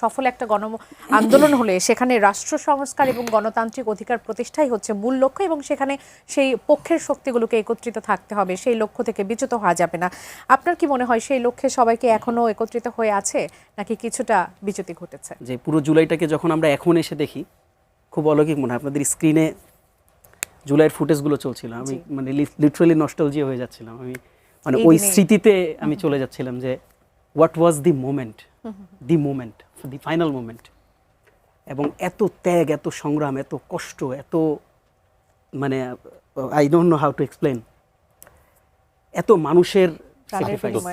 সফল একটা আন্দোলন হলে সেখানে রাষ্ট্র সংস্কার এবং গণতান্ত্রিক অধিকার প্রতিষ্ঠাই হচ্ছে মূল লক্ষ্য, এবং সেখানে সেই পক্ষের শক্তিগুলোকে একত্রিত থাকতে হবে, সেই লক্ষ্য থেকে বিচ্যুত হওয়া যাবে না। আপনার কি মনে হয় সেই লক্ষ্যে সবাইকে এখনো একত্রিত হয়ে আছে নাকি কিছুটা বিচ্যুতি ঘটেছে? যে পুরো জুলাইটাকে যখন আমরা এখন এসে দেখি, খুব অলৌকিক মনে হয়। আপনাদের স্ক্রিনে জুলাইয়ের ফুটেজগুলো চলছিল, আমি মানে লিটারালি নস্টালজিয়া হয়ে যাচ্ছিলাম। আমি মানে ওই স্মৃতিতে আমি চলে যাচ্ছিলাম যে what was the moment, the final moment. এবং এত ত্যাগ, এত সংগ্রাম, এত কষ্ট, এত মানে I don't know how to explain, এত মানুষের স্যাক্রিফাইস।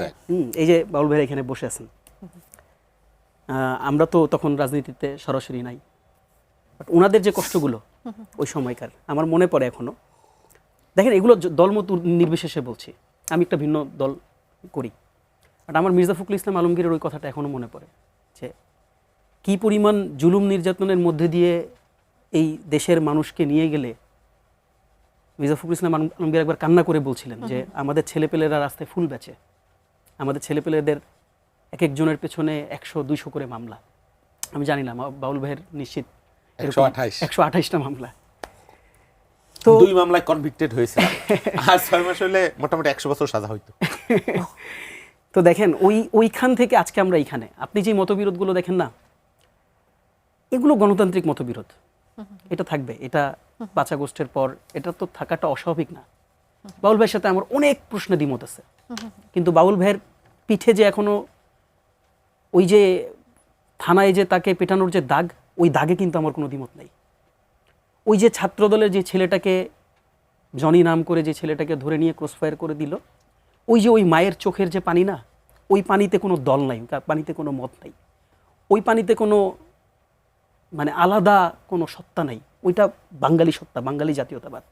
এই যে বাউল ভাই এখানে বসে আছেন, আমরা তো তখন রাজনীতিতে সরাসরি নাই, বাট ওনাদের যে কষ্টগুলো ওই সময়কার আমার মনে পড়ে এখনো। দেখেন, এগুলো দলমত নির্বিশেষে বলছি, আমি একটা ভিন্ন দল করি, বাট আমার মির্জা ফখরুল ইসলাম আলমগীরের ওই কথাটা এখনো মনে পড়ে যে কি পরিমাণ জুলুম নির্যাতনের মধ্যে দিয়ে এই দেশের মানুষকে নিয়ে গেলে মির্জা ফখরুল ইসলাম আলমগীর একবার কান্না করে বলছিলেন যে আমাদের ছেলেপেলেরা রাস্তায় ফুল বেচে, আমাদের ছেলেপেলেদের এক একজনের পেছনে 100-200 করে মামলা। আমি জানি না, বাউল ভাইয়ের নিশ্চিত 128টা মামলা। তো 2 মামলায় কনভিক্টেড হয়েছে, আর 6 মাস হলে মোটামুটি 100 বছর সাজা হইতো। তো দেখেন, ওইখান থেকে আজকে আমরা এইখানে। আপনি যে মতবিরোধগুলো দেখেন না, এগুলো গণতান্ত্রিক মতবিরোধ, এটা থাকবে, এটা 5 আগস্টের পর এটা তো থাকাটা অস্বাভাবিক না। বাউল ভাইয়ের সাথে আমার অনেক প্রশ্নে দ্বিমত আছে, কিন্তু বাউল ভাইয়ের পিঠে যে এখনো ওই যে থানায় যে তাকে পেটানোর যে দাগ, ওই দাগে কিন্তু আমার কোনো দ্বিমত নেই। ওই যে ছাত্রদলের যে ছেলেটাকে জনি নাম করে যে ছেলেটাকে ধরে নিয়ে ক্রসফায়ার করে দিল, ওই যে ওই মায়ের চোখের যে পানি না, ওই পানিতে কোনো দল নাই, পানিতে কোনো মত নাই, ওই পানিতে কোনো মানে আলাদা কোনো সত্তা নাই। ওইটা বাঙালি সত্তা, বাঙালি জাতীয়তাবাদ,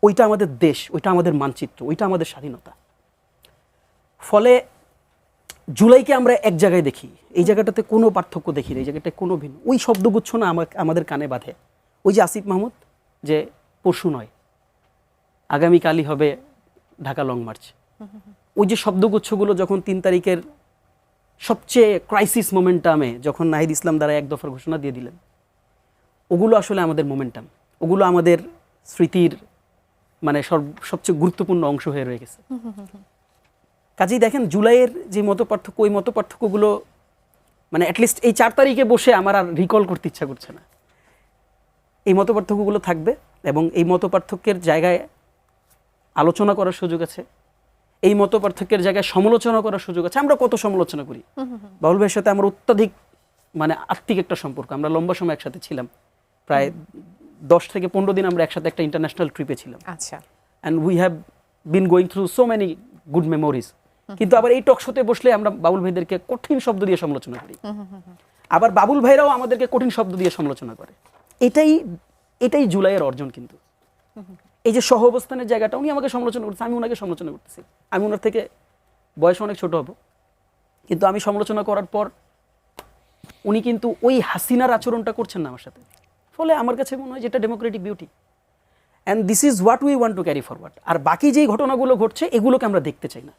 ওইটা আমাদের দেশ, ওইটা আমাদের মানচিত্র, ওইটা আমাদের স্বাধীনতা। ফলে জুলাইকে আমরা এক জায়গায় দেখি, এই জায়গাটাতে কোনো পার্থক্য দেখি না, এই জায়গাটায় কোনো ভিন্ন। ওই শব্দগুচ্ছ না আমাদের কানে বাঁধে। ওই যে আসিফ মাহমুদ যে পরশু নয় আগামীকালই হবে ঢাকা লং মার্চ, ওই যে শব্দগুচ্ছগুলো যখন 3 তারিখের সবচেয়ে ক্রাইসিস মোমেন্টামে যখন নাহিদ ইসলাম দ্বারা 1 দফার ঘোষণা দিয়ে দিলেন, ওগুলো আসলে আমাদের মোমেন্টাম, ওগুলো আমাদের স্মৃতির মানে সবচেয়ে গুরুত্বপূর্ণ অংশ হয়ে রয়ে গেছে। কাজেই দেখেন, জুলাইয়ের যে মত পার্থক্য, ওই মত পার্থক্যগুলো মানে অ্যাটলিস্ট এই 4 তারিখে বসে আমার আর রিকল করতে ইচ্ছা করছে না। এই মত পার্থক্যগুলো থাকবে, এবং এই মত পার্থক্যের জায়গায় আলোচনা করার সুযোগ আছে, এই মত পার্থক্যের জায়গায় সমালোচনা করার সুযোগ আছে। আমরা কত সমালোচনা করি, বাউল ভাইয়ের সাথে আমার অত্যাধিক মানে আত্মিক একটা সম্পর্ক। আমরা লম্বা সময় একসাথে ছিলাম, প্রায় 10 থেকে 15 দিন আমরা একসাথে একটা ইন্টারন্যাশনাল ট্রিপে ছিলাম। আচ্ছা, and we have been going through so many good memories. কিন্তু আবার এই টক শোতে বসলে আমরা বাবুল ভাইদেরকে কঠিন শব্দ দিয়ে সমালোচনা করি, আবার বাবুল ভাইরাও আমাদেরকে কঠিন শব্দ দিয়ে সমালোচনা করে। এটাই জুলাইয়ের অর্জন। কিন্তু এই যে সহ অবস্থানের জায়গাটা, উনি আমাকে সমালোচনা করতেছে, আমি ওনাকে সমালোচনা করতেছি। আমি ওনার থেকে বয়স অনেক ছোট হব, কিন্তু আমি সমালোচনা করার পর উনি কিন্তু ওই হাসিনার আচরণটা করছেন না আমার সাথে। ফলে আমার কাছে মনে হয় যেটা democratic beauty, and this is what we want to carry forward. আর বাকি যেই ঘটনাগুলো ঘটছে, এগুলোকে আমরা দেখতে চাই না।